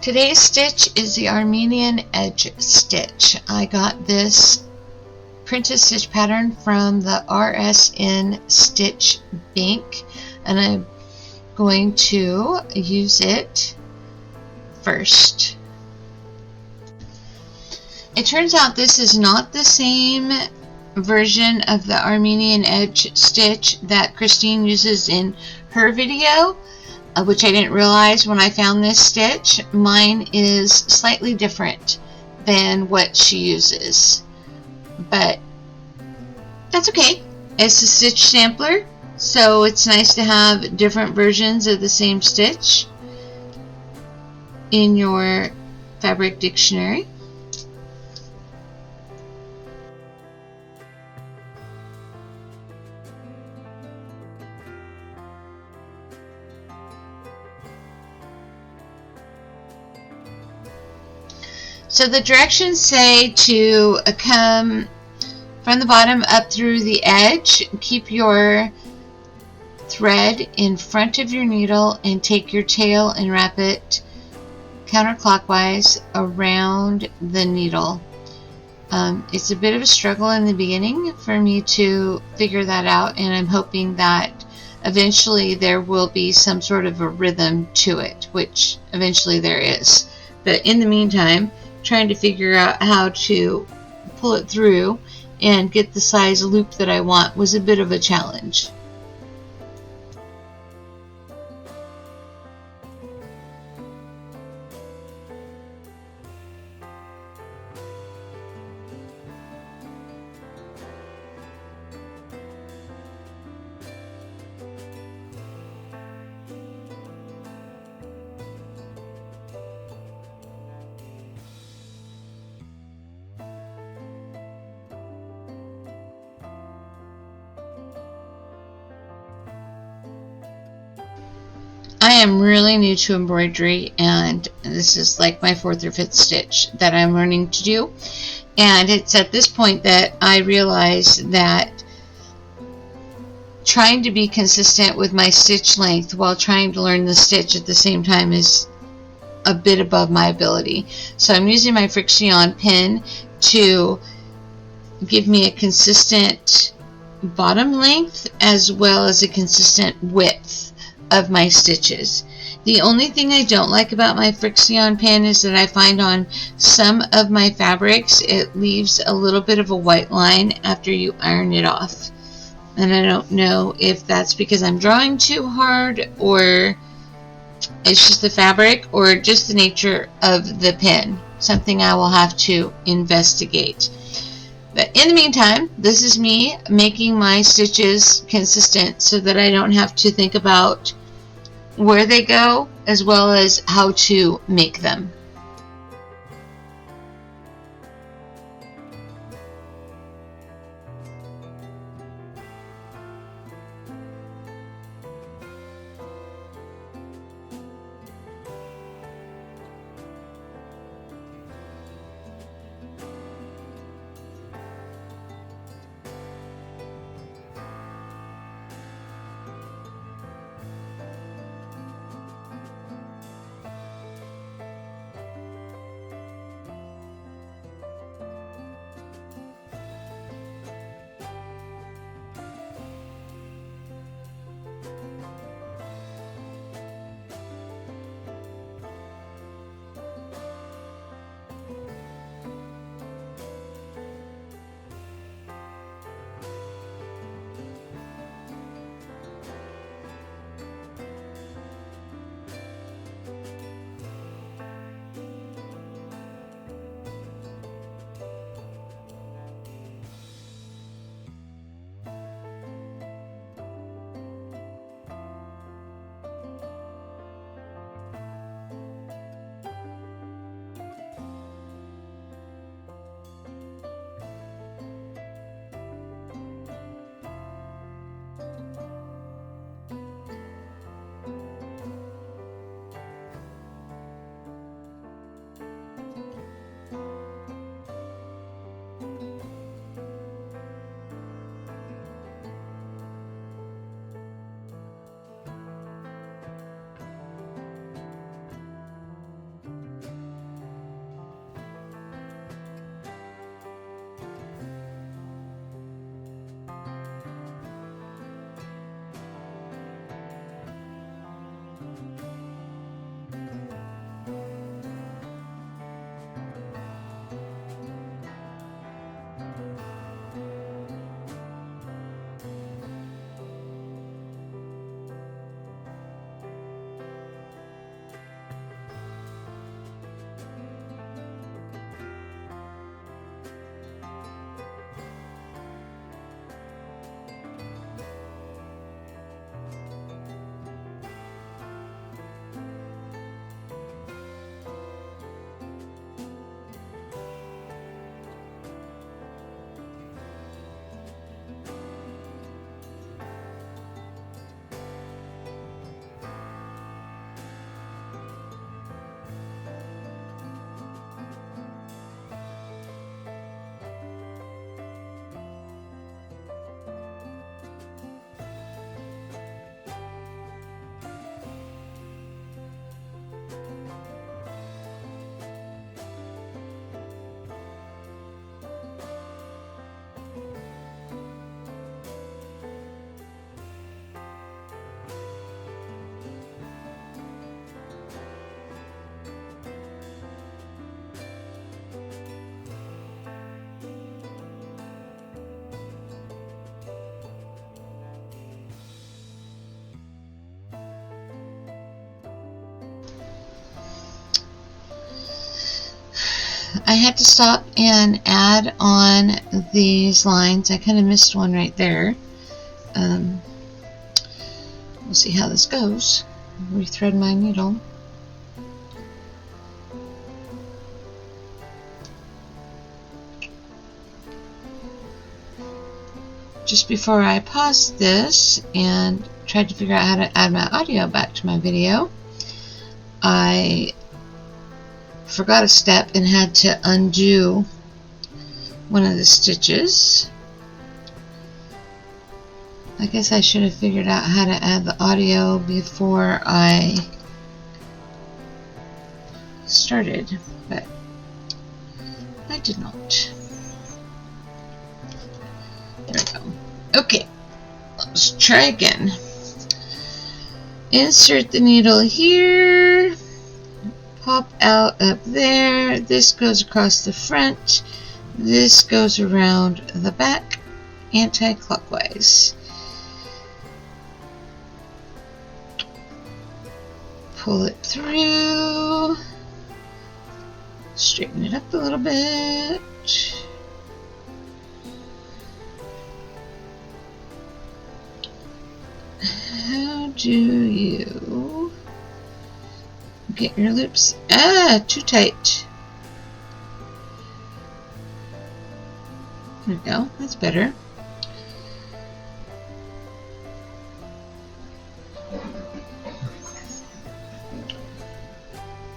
Today's stitch is the Armenian edge stitch. I got this printed stitch pattern from the RSN Stitch Bank, and I'm going to use it first. It turns out this is not the same version of the Armenian edge stitch that Christine uses in her video, which I didn't realize when I found this stitch. Mine is slightly different than what she uses, but that's okay. It's a stitch sampler, so it's nice to have different versions of the same stitch in your fabric dictionary. So the directions say to come from the bottom up through the edge, keep your thread in front of your needle, and take your tail and wrap it counterclockwise around the needle. It's a bit of a struggle in the beginning for me to figure that out, and I'm hoping that eventually there will be some sort of a rhythm to it, which eventually there is. But in the meantime, trying to figure out how to pull it through and get the size loop that I want was a bit of a challenge. I am really new to embroidery, and this is like my 4th or 5th stitch that I'm learning to do, and it's at this point that I realize that trying to be consistent with my stitch length while trying to learn the stitch at the same time is a bit above my ability. So I'm using my Friction pen to give me a consistent bottom length as well as a consistent width of my stitches. The only thing I don't like about my Friction pen is that I find on some of my fabrics it leaves a little bit of a white line after you iron it off, and I don't know if that's because I'm drawing too hard, or it's just the fabric, or just the nature of the pen. Something I will have to investigate. But in the meantime, this is me making my stitches consistent so that I don't have to think about where they go as well as how to make them. I had to stop and add on these lines. I kind of missed one right there. We'll see how this goes. Rethread my needle. Just before I paused this and tried to figure out how to add my audio back to my video, I forgot a step and had to undo one of the stitches. I guess I should have figured out how to add the audio before I started, but I did not. There we go. Okay, let's try again. Insert the needle here, pop out up there. This goes across the front, this goes around the back anti-clockwise. Pull it through, straighten it up a little bit. How do you get your loops? Too tight. There we go, that's better.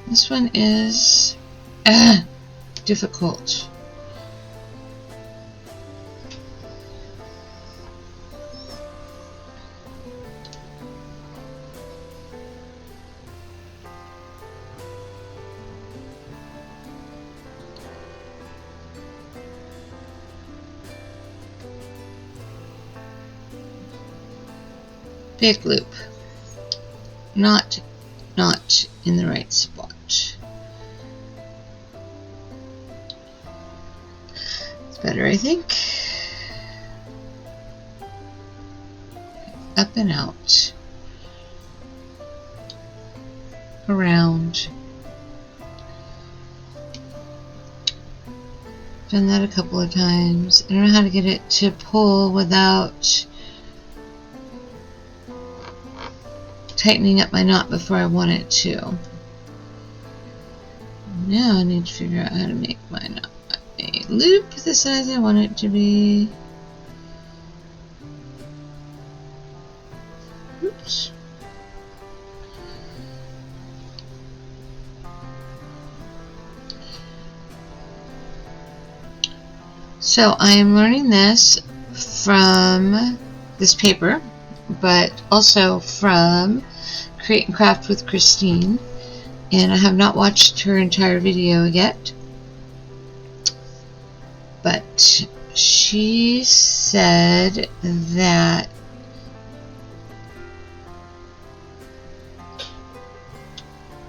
This one is difficult. Big loop. Not in the right spot. It's better, I think. Up and out. Around. Done that a couple of times. I don't know how to get it to pull without tightening up my knot before I want it to. Now I need to figure out how to make my knot a loop the size I want it to be. Oops. So I am learning this from this paper, but also from Create and Craft with Christine, and I have not watched her entire video yet, but she said that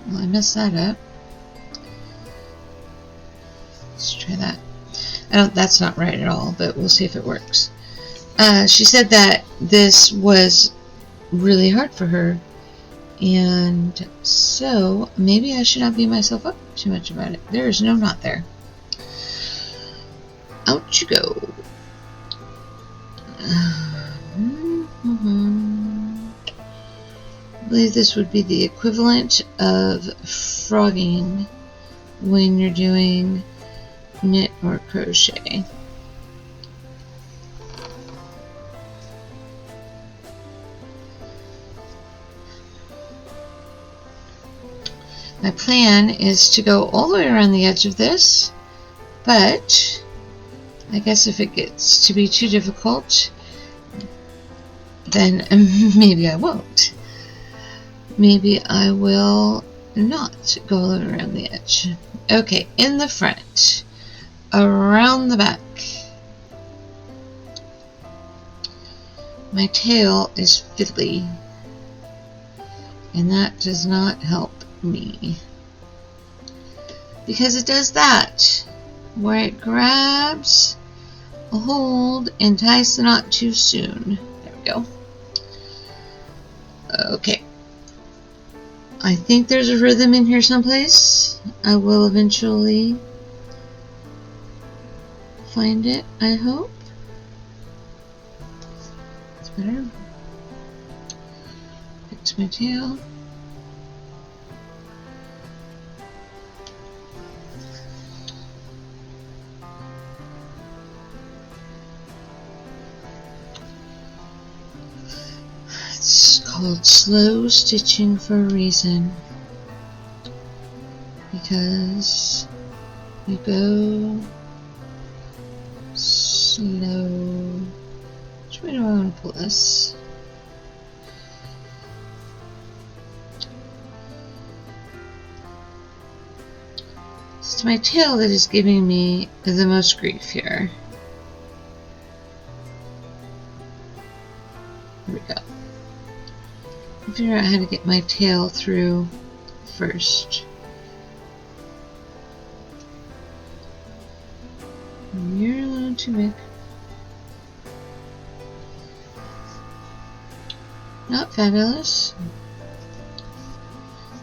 well, I messed that up. Let's try that. That's not right at all, but we'll see if it works. She said that this was really hard for her, and so maybe I should not beat myself up too much about it. There is no knot there. Out you go. I believe this would be the equivalent of frogging when you're doing knit or crochet. My plan is to go all the way around the edge of this, but I guess if it gets to be too difficult, then maybe I won't. Maybe I will not go all the way around the edge. Okay, in the front, around the back. My tail is fiddly, and that does not help me, because it does that where it grabs a hold and ties the knot too soon. There we go. Okay, I think there's a rhythm in here someplace. I will eventually find it, I hope. It's better. Fix my tail. It's called slow stitching for a reason, because you go slow. Which way do I want to pull this? It's my tail that is giving me the most grief here. Here we go. Figure out how to get my tail through first. You're a little too big. Not fabulous.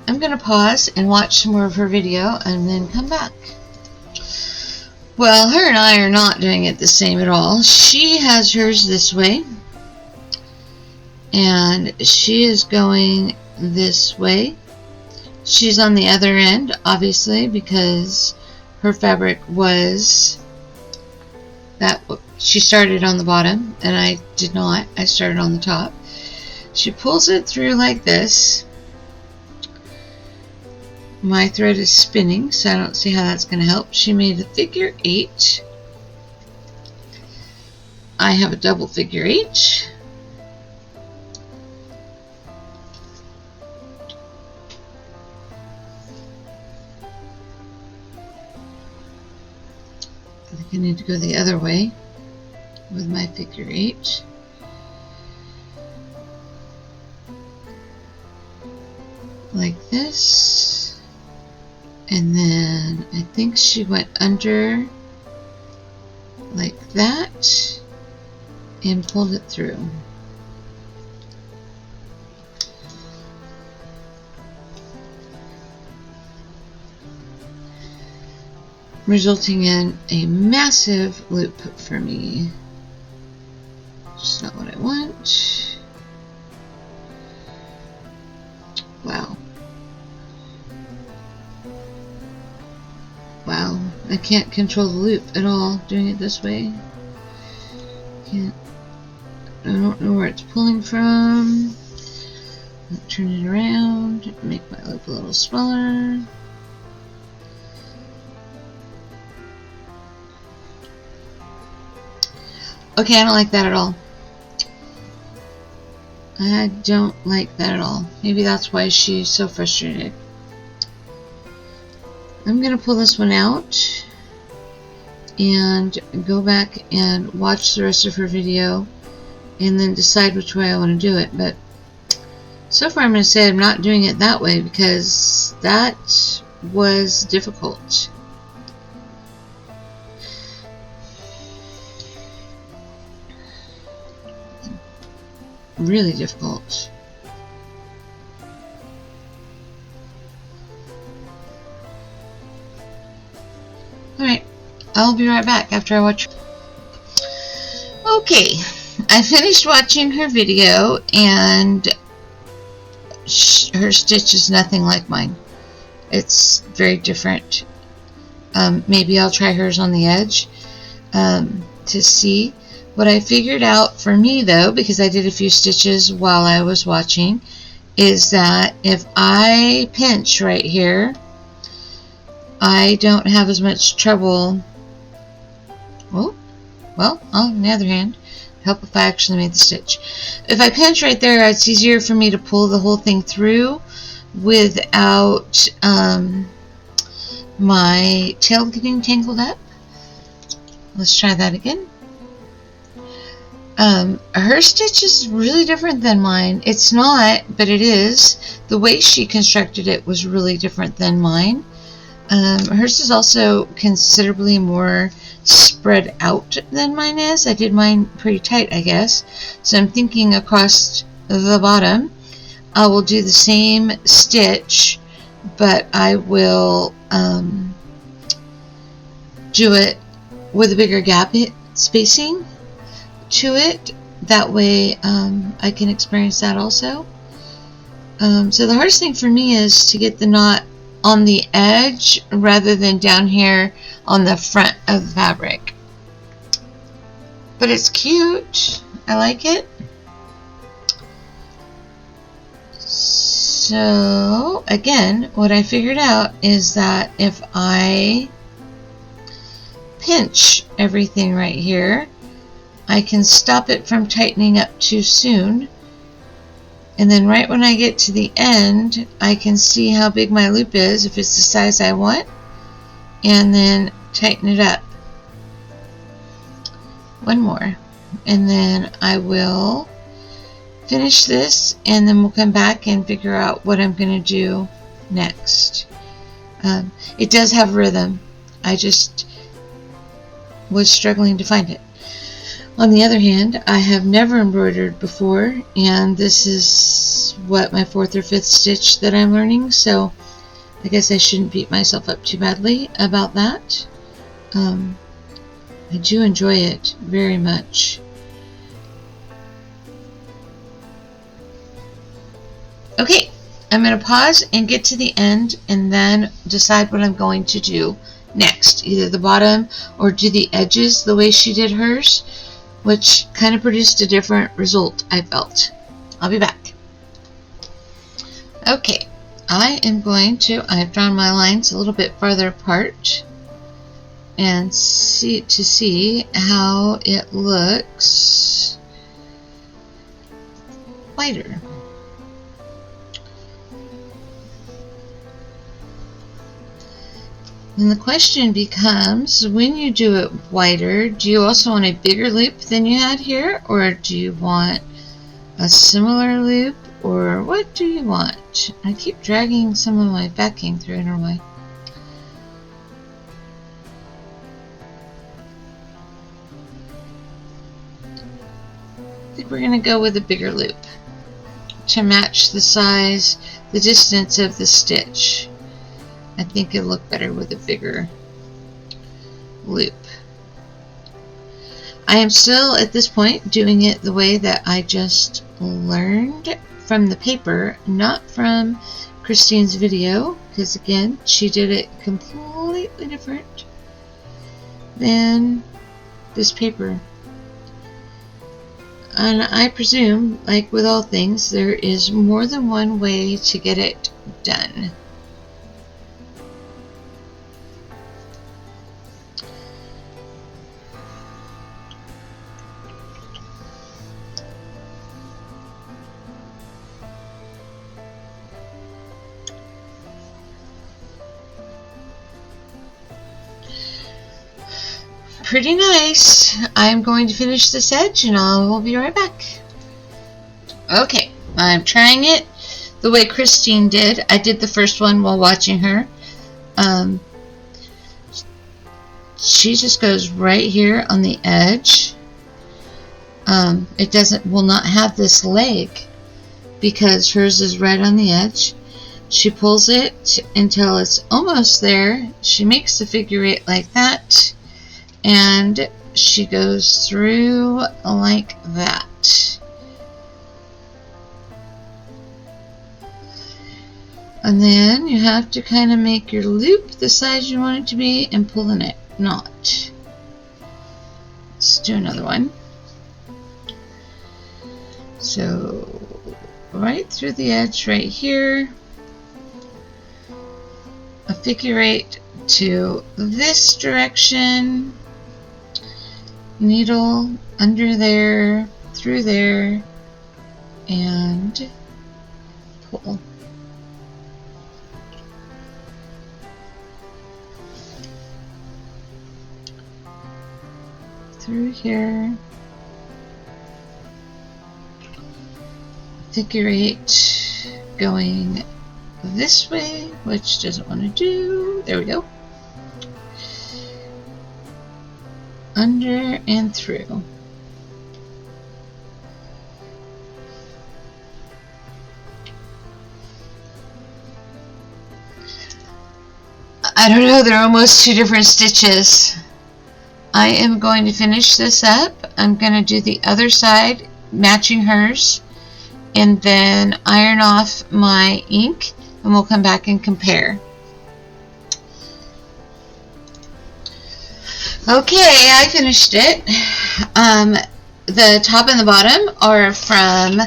I'm gonna pause and watch some more of her video and then come back. Well, her and I are not doing it the same at all. She has hers this way, and she is going this way. She's on the other end, obviously, because her fabric was that she started on the bottom and I did not. I started on the top. She pulls it through like this. My thread is spinning, so I don't see how that's going to help. She made a figure 8. I have a double figure 8. I think I need to go the other way with my figure 8. Like this. And then I think she went under like that and pulled it through. Resulting in a massive loop for me. Just not what I want. Wow. Wow, I can't control the loop at all doing it this way. I don't know where it's pulling from. I'll turn it around, make my loop a little smaller. Okay, I don't like that at all. I don't like that at all. Maybe that's why she's so frustrated. I'm going to pull this one out and go back and watch the rest of her video and then decide which way I want to do it. But so far I'm going to say I'm not doing it that way because that was difficult. Really difficult. Alright, I'll be right back after I watch. Okay, I finished watching her video and her stitch is nothing like mine. It's very different. Maybe I'll try hers on the edge to see. What I figured out for me though, because I did a few stitches while I was watching, is that if I pinch right here, I don't have as much trouble. Oh, well, on the other hand, help if I actually made the stitch. If I pinch right there, it's easier for me to pull the whole thing through without my tail getting tangled up. Let's try that again. Her stitch is really different than mine. It's not, but it is. The way she constructed it was really different than mine. Hers is also considerably more spread out than mine is. I did mine pretty tight, I guess. So I'm thinking across the bottom, I will do the same stitch, but I will do it with a bigger gap spacing to it. That way I can experience that also. So the hardest thing for me is to get the knot on the edge rather than down here on the front of the fabric. But it's cute. I like it. So again, what I figured out is that if I pinch everything right here, I can stop it from tightening up too soon. And then right when I get to the end, I can see how big my loop is, if it's the size I want, and then tighten it up. One more. And then I will finish this, and then we'll come back and figure out what I'm going to do next. It does have rhythm. I just was struggling to find it. On the other hand, I have never embroidered before, and this is what, my 4th or 5th stitch that I'm learning, so I guess I shouldn't beat myself up too badly about that. I do enjoy it very much. Okay, I'm going to pause and get to the end and then decide what I'm going to do next. Either the bottom or do the edges the way she did hers, which kind of produced a different result, I felt. I'll be back. Okay, I've drawn my lines a little bit farther apart and see how it looks wider. And the question becomes, when you do it wider, do you also want a bigger loop than you had here, or do you want a similar loop, or what do you want? I keep dragging some of my backing through it, or why? I think we're going to go with a bigger loop to match the size, the distance of the stitch. I think it'll look better with a bigger loop. I am still at this point doing it the way that I just learned from the paper, not from Christine's video, because again, she did it completely different than this paper. And I presume, like with all things, there is more than one way to get it done. Pretty nice. I'm going to finish this edge and I will be right back. Okay, I'm trying it the way Christine did. I did the first one while watching her. She just goes right here on the edge. It will not have this leg because hers is right on the edge. She pulls it until it's almost there. She makes the figure 8 like that. And she goes through like that. And then you have to kind of make your loop the size you want it to be and pull the knot. Let's do another one. So right through the edge right here, a figure 8 to this direction. Needle under there, through there, and pull. Through here, figure 8 going this way, which doesn't want to do. There we go. Under and through. I don't know, they're almost 2 different stitches. I am going to finish this up. I'm going to do the other side matching hers and then iron off my ink, and we'll come back and compare. Okay, I finished it. The top and the bottom are from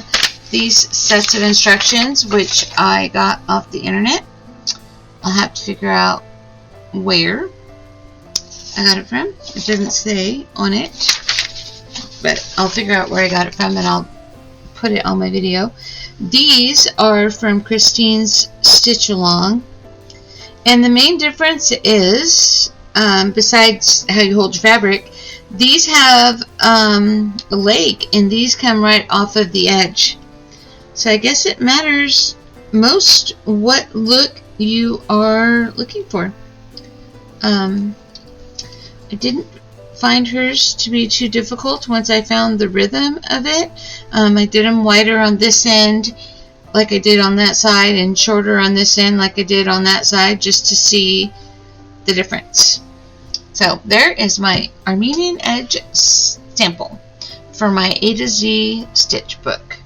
these sets of instructions, which I got off the internet. I'll have to figure out where I got it from. It doesn't say on it, but I'll figure out where I got it from and I'll put it on my video. These are from Christine's Stitch Along, and the main difference is, besides how you hold your fabric, these have a leg, and these come right off of the edge. So I guess it matters most what look you are looking for. I didn't find hers to be too difficult once I found the rhythm of it. I did them wider on this end like I did on that side, and shorter on this end like I did on that side, just to see the difference. So there is my Armenian edge sample for my A to Z stitch book.